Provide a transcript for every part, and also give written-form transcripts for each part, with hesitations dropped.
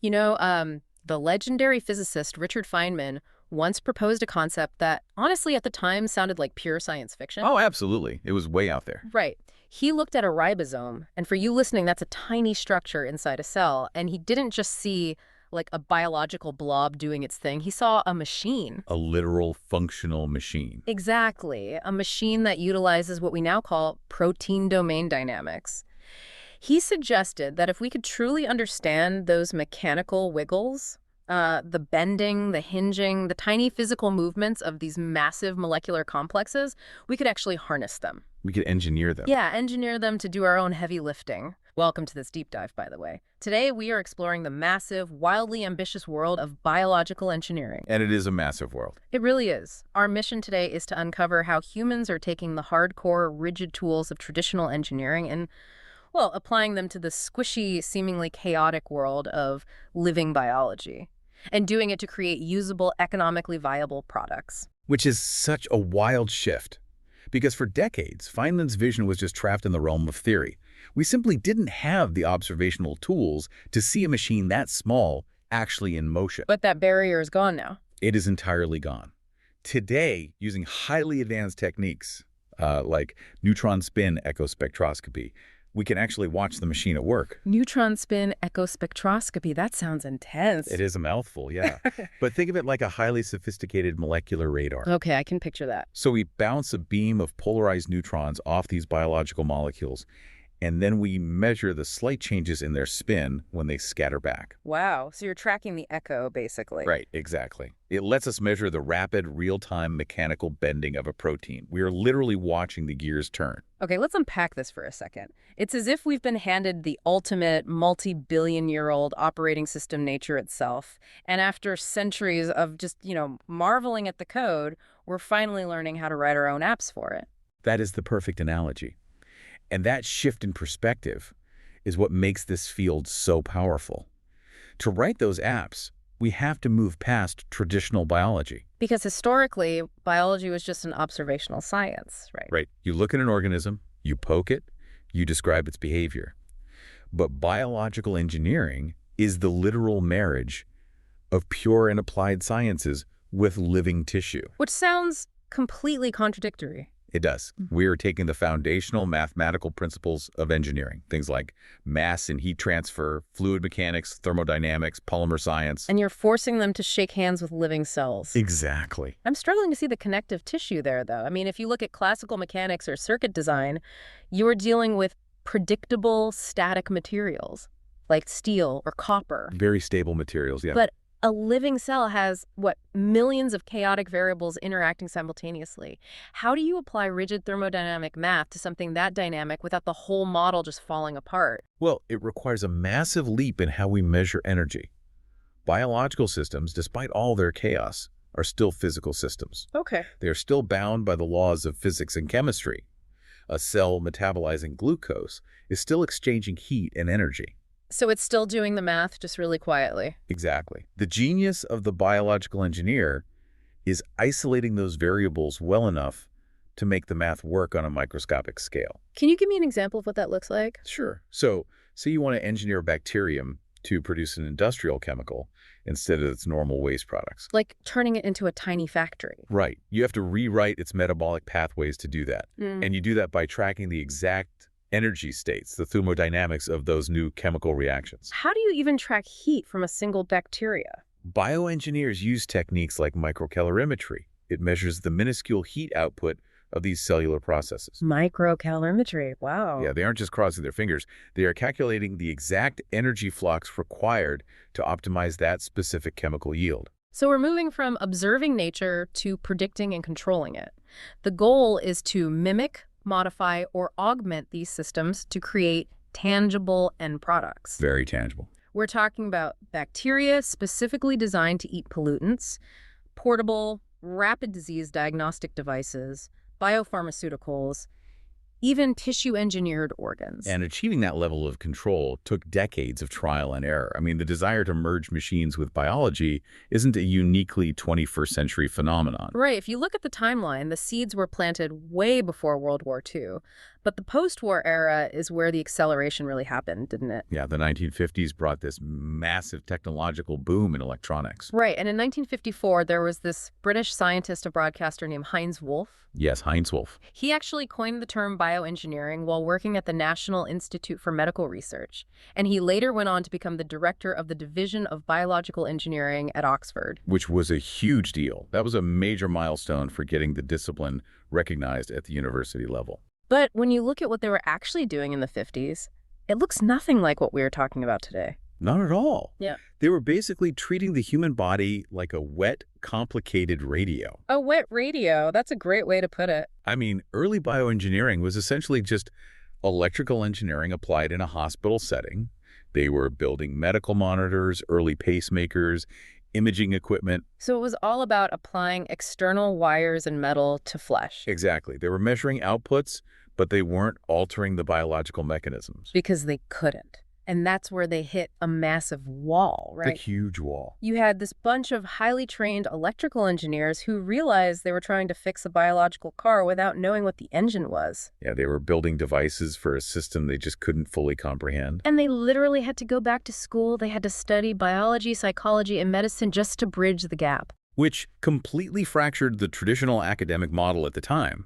The legendary physicist Richard Feynman once proposed a concept that, honestly, at the time sounded like pure science fiction. Oh, absolutely. It was way out there. Right. He looked at a ribosome, and for you listening, that's a tiny structure inside a cell, and he didn't just see like a biological blob doing its thing. He saw a machine. A literal functional machine. Exactly. A machine that utilizes what we now call protein domain dynamics. He suggested that if we could truly understand those mechanical wiggles, the bending, the hinging, the tiny physical movements of these massive molecular complexes, we could actually harness them. We could engineer them. Yeah, engineer them to do our own heavy lifting. Welcome to this deep dive, by the way. Today, we are exploring the massive, wildly ambitious world of biological engineering. And it is a massive world. It really is. Our mission today is to uncover how humans are taking the hardcore, rigid tools of traditional engineering and, well, applying them to the squishy, seemingly chaotic world of living biology, and doing it to create usable, economically viable products. Which is such a wild shift. Because for decades, Feynman's vision was just trapped in the realm of theory. We simply didn't have the observational tools to see a machine that small actually in motion. But that barrier is gone now. It is entirely gone. Today, using highly advanced techniques like neutron spin echospectroscopy, we can actually watch the machine at work. Neutron spin echospectroscopy, that sounds intense. It is a mouthful, yeah. But think of it like a highly sophisticated molecular radar. Okay, I can picture that. So we bounce a beam of polarized neutrons off these biological molecules, and then we measure the slight changes in their spin when they scatter back. Wow, so you're tracking the echo, basically. Right, exactly. It lets us measure the rapid, real-time mechanical bending of a protein. We are literally watching the gears turn. Okay, let's unpack this for a second. It's as if we've been handed the ultimate multi-billion-year-old operating system, nature itself. And after centuries of just, marveling at the code, we're finally learning how to write our own apps for it. That is the perfect analogy. And that shift in perspective is what makes this field so powerful. To write those apps, we have to move past traditional biology. Because historically, biology was just an observational science, right? Right. You look at an organism, you poke it, you describe its behavior. But biological engineering is the literal marriage of pure and applied sciences with living tissue. Which sounds completely contradictory. It does. We are taking the foundational mathematical principles of engineering, things like mass and heat transfer, fluid mechanics, thermodynamics, polymer science. And you're forcing them to shake hands with living cells. Exactly. I'm struggling to see the connective tissue there, though. I mean, if you look at classical mechanics or circuit design, you're dealing with predictable static materials like steel or copper. Very stable materials, yeah. But a living cell has, millions of chaotic variables interacting simultaneously. How do you apply rigid thermodynamic math to something that dynamic without the whole model just falling apart? Well, it requires a massive leap in how we measure energy. Biological systems, despite all their chaos, are still physical systems. Okay. They are still bound by the laws of physics and chemistry. A cell metabolizing glucose is still exchanging heat and energy. So it's still doing the math, just really quietly. Exactly. The genius of the biological engineer is isolating those variables well enough to make the math work on a microscopic scale. Can you give me an example of what that looks like? Sure. So, say you want to engineer a bacterium to produce an industrial chemical instead of its normal waste products. Like turning it into a tiny factory. Right. You have to rewrite its metabolic pathways to do that. And you do that by tracking the exact energy states, the thermodynamics of those new chemical reactions. How do you even track heat from a single bacteria? Bioengineers use techniques like microcalorimetry. It measures the minuscule heat output of these cellular processes. Microcalorimetry, wow. Yeah, they aren't just crossing their fingers. They are calculating the exact energy flux required to optimize that specific chemical yield. So we're moving from observing nature to predicting and controlling it. The goal is to mimic, modify, or augment these systems to create tangible end products. Very tangible. We're talking about bacteria specifically designed to eat pollutants, portable, rapid disease diagnostic devices, biopharmaceuticals, even tissue-engineered organs. And achieving that level of control took decades of trial and error. I mean, the desire to merge machines with biology isn't a uniquely 21st century phenomenon. Right. If you look at the timeline, the seeds were planted way before World War II. But the post-war era is where the acceleration really happened, didn't it? Yeah, the 1950s brought this massive technological boom in electronics. Right, and in 1954, there was this British scientist, a broadcaster named Heinz Wolff. Yes, Heinz Wolff. He actually coined the term bioengineering while working at the National Institute for Medical Research, and he later went on to become the director of the Division of Biological Engineering at Oxford. Which was a huge deal. That was a major milestone for getting the discipline recognized at the university level. But when you look at what they were actually doing in the 50s, it looks nothing like what we are talking about today. Not at all. Yeah. They were basically treating the human body like a wet, complicated radio. A wet radio, that's a great way to put it. I mean, early bioengineering was essentially just electrical engineering applied in a hospital setting. They were building medical monitors, early pacemakers, imaging equipment. So it was all about applying external wires and metal to flesh. Exactly. They were measuring outputs, but they weren't altering the biological mechanisms. Because they couldn't. And that's where they hit a massive wall, right? The huge wall. You had this bunch of highly trained electrical engineers who realized they were trying to fix a biological car without knowing what the engine was. Yeah, they were building devices for a system they just couldn't fully comprehend. And they literally had to go back to school. They had to study biology, psychology, and medicine just to bridge the gap. Which completely fractured the traditional academic model at the time.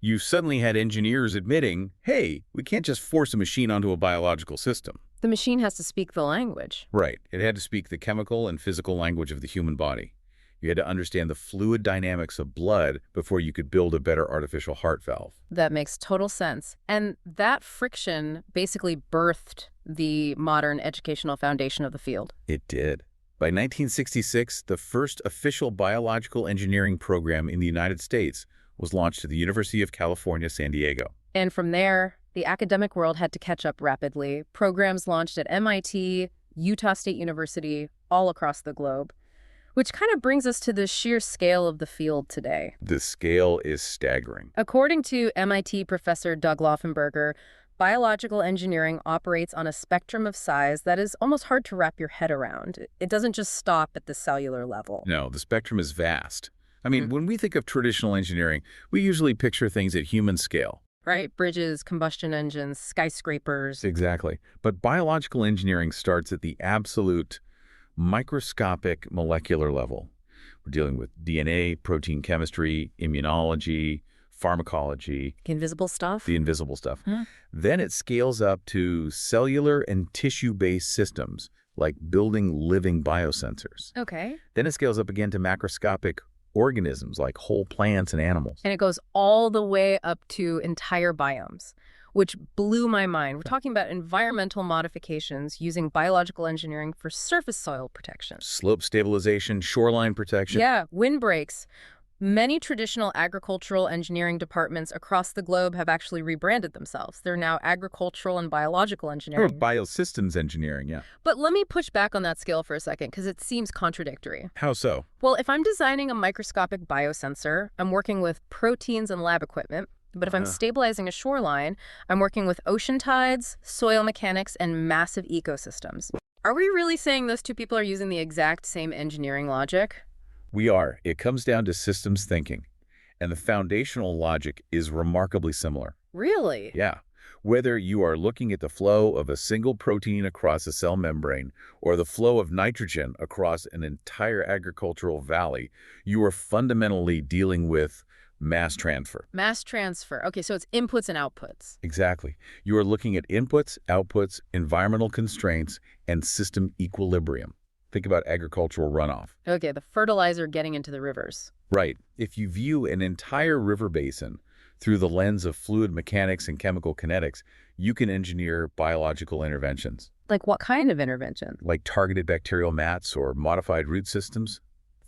You suddenly had engineers admitting, hey, we can't just force a machine onto a biological system. The machine has to speak the language. Right. It had to speak the chemical and physical language of the human body. You had to understand the fluid dynamics of blood before you could build a better artificial heart valve. That makes total sense. And that friction basically birthed the modern educational foundation of the field. It did. By 1966, the first official biological engineering program in the United States was launched at the University of California, San Diego. And from there, the academic world had to catch up rapidly. Programs launched at MIT, Utah State University, all across the globe, which kind of brings us to the sheer scale of the field today. The scale is staggering. According to MIT professor Doug Laufenberger, biological engineering operates on a spectrum of size that is almost hard to wrap your head around. It doesn't just stop at the cellular level. No, the spectrum is vast. I mean, when we think of traditional engineering, we usually picture things at human scale. Right? Bridges, combustion engines, skyscrapers. Exactly. But biological engineering starts at the absolute microscopic molecular level. We're dealing with DNA, protein chemistry, immunology, pharmacology. Invisible stuff? The invisible stuff. Huh? Then it scales up to cellular and tissue-based systems, like building living biosensors. Okay. Then it scales up again to macroscopic organisms like whole plants and animals. And it goes all the way up to entire biomes, which blew my mind. We're talking about environmental modifications using biological engineering for surface soil protection. Slope stabilization, shoreline protection. Yeah, windbreaks. Many traditional agricultural engineering departments across the globe have actually rebranded themselves. They're now agricultural and biological Or engineering. biosystems engineering, yeah. But let me push back on that scale for a second, because it seems contradictory. How so? Well, if I'm designing a microscopic biosensor, I'm working with proteins and lab equipment. But if I'm stabilizing a shoreline, I'm working with ocean tides, soil mechanics, and massive ecosystems. Are we really saying those two people are using the exact same engineering logic? We are. It comes down to systems thinking. And the foundational logic is remarkably similar. Really? Yeah. Whether you are looking at the flow of a single protein across a cell membrane or the flow of nitrogen across an entire agricultural valley, you are fundamentally dealing with mass transfer. Mass transfer. Okay, so it's inputs and outputs. Exactly. You are looking at inputs, outputs, environmental constraints, and system equilibrium. Think about agricultural runoff. Okay, the fertilizer getting into the rivers. Right. If you view an entire river basin through the lens of fluid mechanics and chemical kinetics, you can engineer biological interventions. Like what kind of intervention? Like targeted bacterial mats or modified root systems.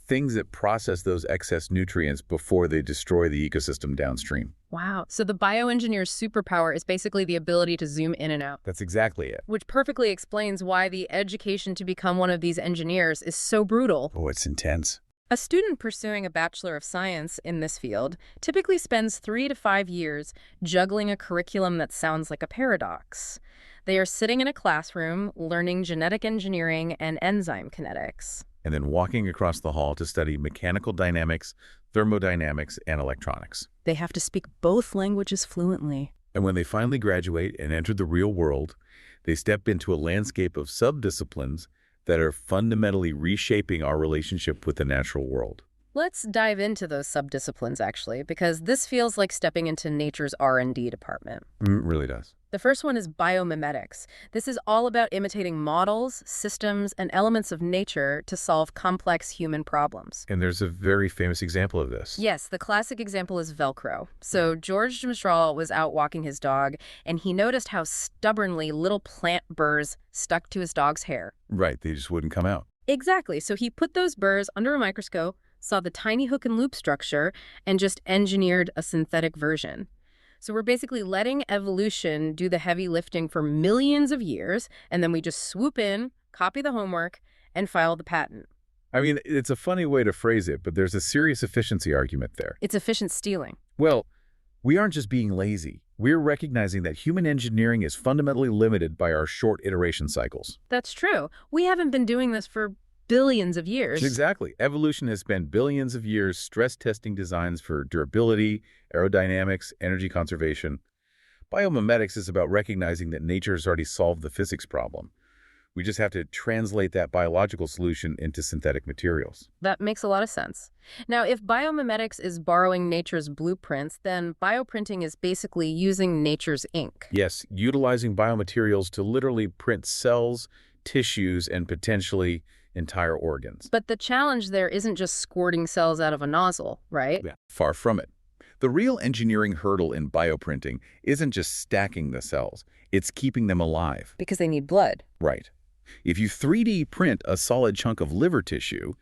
Things that process those excess nutrients before they destroy the ecosystem downstream. Wow. So the bioengineer's superpower is basically the ability to zoom in and out. That's exactly it. Which perfectly explains why the education to become one of these engineers is so brutal. Oh, it's intense. A student pursuing a Bachelor of Science in this field typically spends 3 to 5 years juggling a curriculum that sounds like a paradox. They are sitting in a classroom learning genetic engineering and enzyme kinetics. And then walking across the hall to study mechanical dynamics, thermodynamics, and electronics. They have to speak both languages fluently. And when they finally graduate and enter the real world, they step into a landscape of subdisciplines that are fundamentally reshaping our relationship with the natural world. Let's dive into those subdisciplines, actually, because this feels like stepping into nature's R&D department. It really does. The first one is biomimetics. This is all about imitating models, systems, and elements of nature to solve complex human problems. And there's a very famous example of this. Yes, the classic example is Velcro. So George Mistral was out walking his dog, and he noticed how stubbornly little plant burrs stuck to his dog's hair. Right, they just wouldn't come out. Exactly. So he put those burrs under a microscope, saw the tiny hook and loop structure, and just engineered a synthetic version. So we're basically letting evolution do the heavy lifting for millions of years, and then we just swoop in, copy the homework, and file the patent. I mean, it's a funny way to phrase it, but there's a serious efficiency argument there. It's efficient stealing. Well, we aren't just being lazy. We're recognizing that human engineering is fundamentally limited by our short iteration cycles. That's true. We haven't been doing this for billions of years. Exactly. Evolution has spent billions of years stress testing designs for durability, aerodynamics, energy conservation. Biomimetics is about recognizing that nature has already solved the physics problem. We just have to translate that biological solution into synthetic materials. That makes a lot of sense. Now, if biomimetics is borrowing nature's blueprints, then bioprinting is basically using nature's ink. Yes, utilizing biomaterials to literally print cells, tissues, and potentially entire organs. But the challenge there isn't just squirting cells out of a nozzle, right? Yeah, far from it. The real engineering hurdle in bioprinting isn't just stacking the cells, it's keeping them alive. Because they need blood. Right. If you 3D print a solid chunk of liver tissue,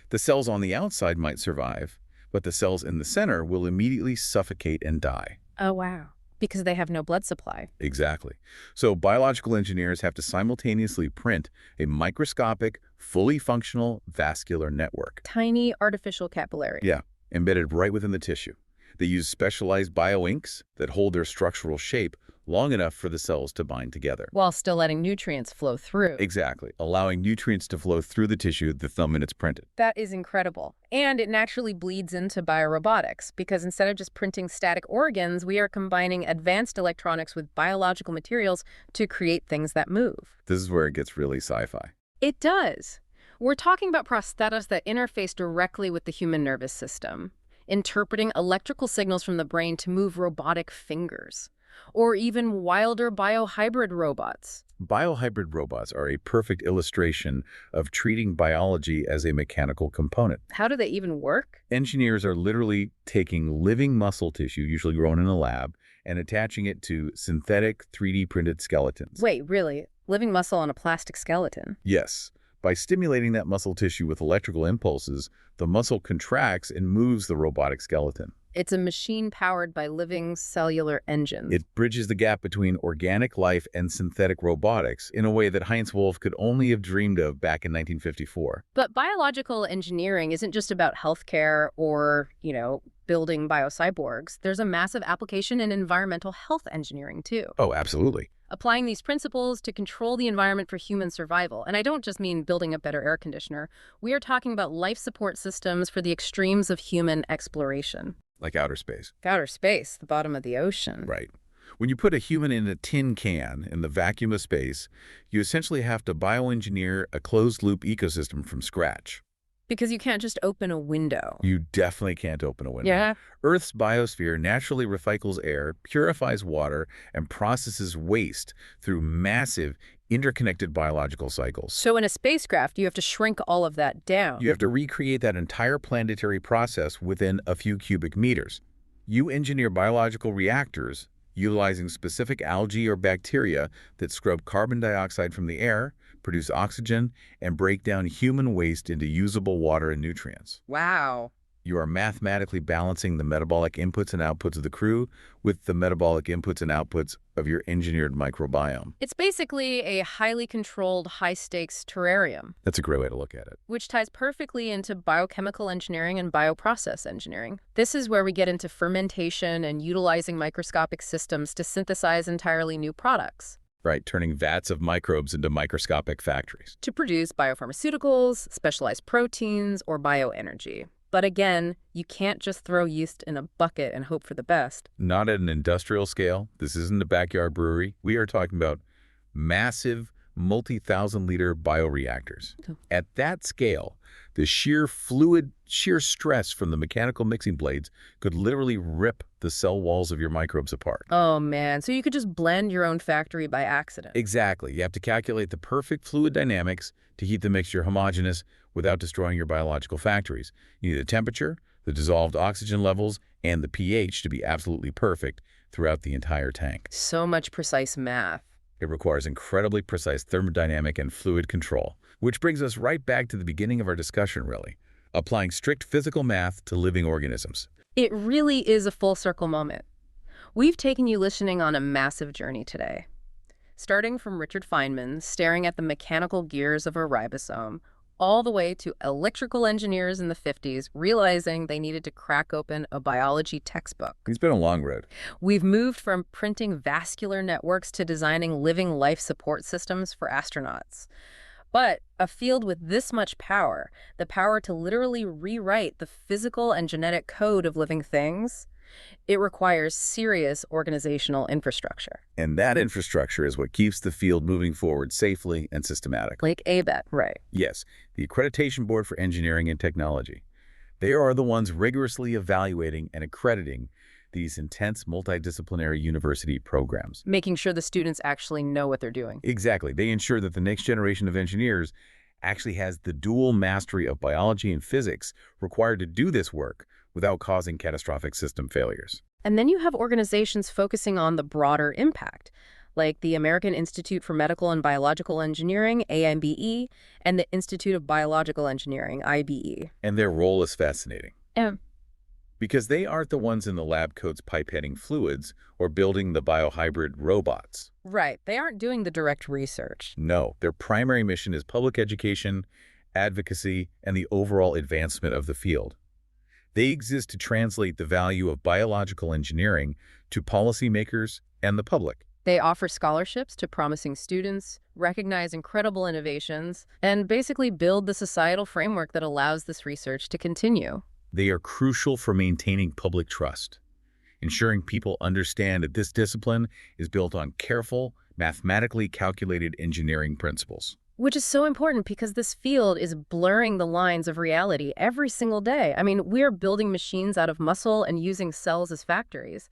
the cells on the outside might survive, but the cells in the center will immediately suffocate and die. Oh, wow. Because they have no blood supply. Exactly. So biological engineers have to simultaneously print a microscopic, fully functional vascular network. Tiny artificial capillary. Yeah, embedded right within the tissue. They use specialized bioinks that hold their structural shape long enough for the cells to bind together. While still letting nutrients flow through. Exactly, allowing nutrients to flow through the tissue the moment it's printed. That is incredible. And it naturally bleeds into biorobotics, because instead of just printing static organs, we are combining advanced electronics with biological materials to create things that move. This is where it gets really sci-fi. It does. We're talking about prosthetics that interface directly with the human nervous system, interpreting electrical signals from the brain to move robotic fingers. Or even wilder biohybrid robots. Biohybrid robots are a perfect illustration of treating biology as a mechanical component. How do they even work? Engineers are literally taking living muscle tissue, usually grown in a lab, and attaching it to synthetic 3D printed skeletons. Wait, really? Living muscle on a plastic skeleton? Yes. By stimulating that muscle tissue with electrical impulses, the muscle contracts and moves the robotic skeleton. It's a machine powered by living cellular engines. It bridges the gap between organic life and synthetic robotics in a way that Heinz Wolff could only have dreamed of back in 1954. But biological engineering isn't just about healthcare or, building biocyborgs. There's a massive application in environmental health engineering, too. Oh, absolutely. Applying these principles to control the environment for human survival. And I don't just mean building a better air conditioner. We are talking about life support systems for the extremes of human exploration. Like outer space. Outer space, the bottom of the ocean. Right. When you put a human in a tin can in the vacuum of space, you essentially have to bioengineer a closed-loop ecosystem from scratch. Because you can't just open a window. You definitely can't open a window. Yeah. Earth's biosphere naturally recycles air, purifies water, and processes waste through massive, interconnected biological cycles. So in a spacecraft, you have to shrink all of that down. You have to recreate that entire planetary process within a few cubic meters. You engineer biological reactors utilizing specific algae or bacteria that scrub carbon dioxide from the air, produce oxygen, and break down human waste into usable water and nutrients. Wow. You are mathematically balancing the metabolic inputs and outputs of the crew with the metabolic inputs and outputs of your engineered microbiome. It's basically a highly controlled, high-stakes terrarium. That's a great way to look at it. Which ties perfectly into biochemical engineering and bioprocess engineering. This is where we get into fermentation and utilizing microscopic systems to synthesize entirely new products. Right, turning vats of microbes into microscopic factories. To produce biopharmaceuticals, specialized proteins, or bioenergy. But again, you can't just throw yeast in a bucket and hope for the best. Not at an industrial scale. This isn't a backyard brewery. We are talking about massive, multi-thousand-liter bioreactors. Okay. At that scale, the sheer stress from the mechanical mixing blades could literally rip the cell walls of your microbes apart. Oh man, so you could just blend your own factory by accident. Exactly. You have to calculate the perfect fluid dynamics to keep the mixture homogeneous without destroying your biological factories. You need the temperature, the dissolved oxygen levels, and the pH to be absolutely perfect throughout the entire tank. So much precise math. It requires incredibly precise thermodynamic and fluid control, which brings us right back to the beginning of our discussion, really, applying strict physical math to living organisms. It really is a full circle moment. We've taken you listening on a massive journey today. Starting from Richard Feynman staring at the mechanical gears of a ribosome, all the way to electrical engineers in the 50s realizing they needed to crack open a biology textbook. It's been a long road. We've moved from printing vascular networks to designing living life support systems for astronauts. But a field with this much power, the power to literally rewrite the physical and genetic code of living things, it requires serious organizational infrastructure. And that infrastructure is what keeps the field moving forward safely and systematically. Like ABET, right. Yes, the Accreditation Board for Engineering and Technology. They are the ones rigorously evaluating and accrediting these intense multidisciplinary university programs. Making sure the students actually know what they're doing. Exactly. They ensure that the next generation of engineers actually has the dual mastery of biology and physics required to do this work without causing catastrophic system failures. And then you have organizations focusing on the broader impact, like the American Institute for Medical and Biological Engineering, AMBE, and the Institute of Biological Engineering, IBE. And their role is fascinating. Yeah. Because they aren't the ones in the lab coats pipetting fluids or building the biohybrid robots. Right. They aren't doing the direct research. No, their primary mission is public education, advocacy, and the overall advancement of the field. They exist to translate the value of biological engineering to policymakers and the public. They offer scholarships to promising students, recognize incredible innovations, and basically build the societal framework that allows this research to continue. They are crucial for maintaining public trust, ensuring people understand that this discipline is built on careful, mathematically calculated engineering principles. Which is so important because this field is blurring the lines of reality every single day. I mean, we're building machines out of muscle and using cells as factories.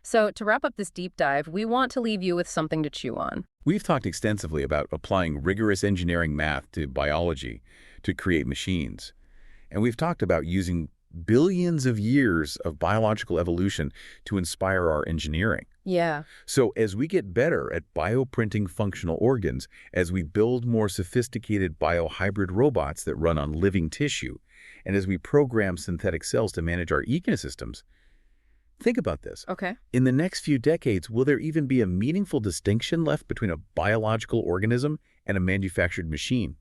So to wrap up this deep dive, we want to leave you with something to chew on. We've talked extensively about applying rigorous engineering math to biology to create machines. And we've talked about using billions of years of biological evolution to inspire our engineering. Yeah. So as we get better at bioprinting functional organs, as we build more sophisticated biohybrid robots that run on living tissue, and as we program synthetic cells to manage our ecosystems, think about this. Okay. In the next few decades, will there even be a meaningful distinction left between a biological organism and a manufactured machine?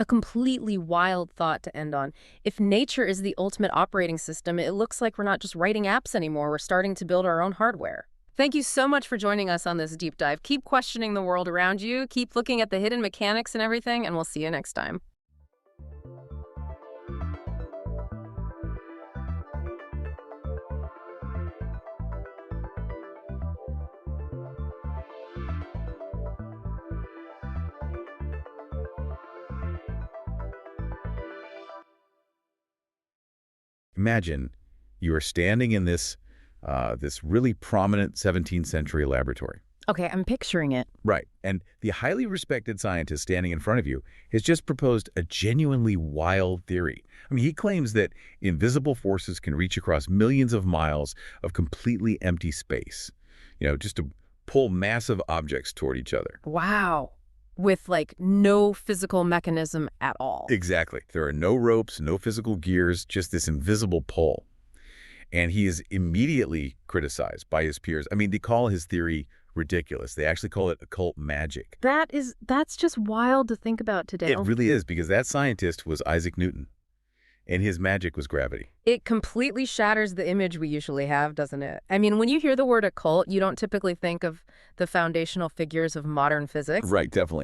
A completely wild thought to end on. If nature is the ultimate operating system, it looks like we're not just writing apps anymore, we're starting to build our own hardware. Thank you so much for joining us on this deep dive. Keep questioning the world around you, keep looking at the hidden mechanics and everything, and we'll see you next time. Imagine you are standing in this really prominent 17th century laboratory. Okay, I'm picturing it. Right. And the highly respected scientist standing in front of you has just proposed a genuinely wild theory. I mean, he claims that invisible forces can reach across millions of miles of completely empty space, just to pull massive objects toward each other. Wow. With like no physical mechanism at all. Exactly. There are no ropes, no physical gears, just this invisible pull. And he is immediately criticized by his peers. I mean, they call his theory ridiculous. They actually call it occult magic. That's just wild to think about today. It really is, because that scientist was Isaac Newton, and his magic was gravity. It completely shatters the image we usually have, doesn't it? I mean, when you hear the word occult, you don't typically think of the foundational figures of modern physics. Right, definitely.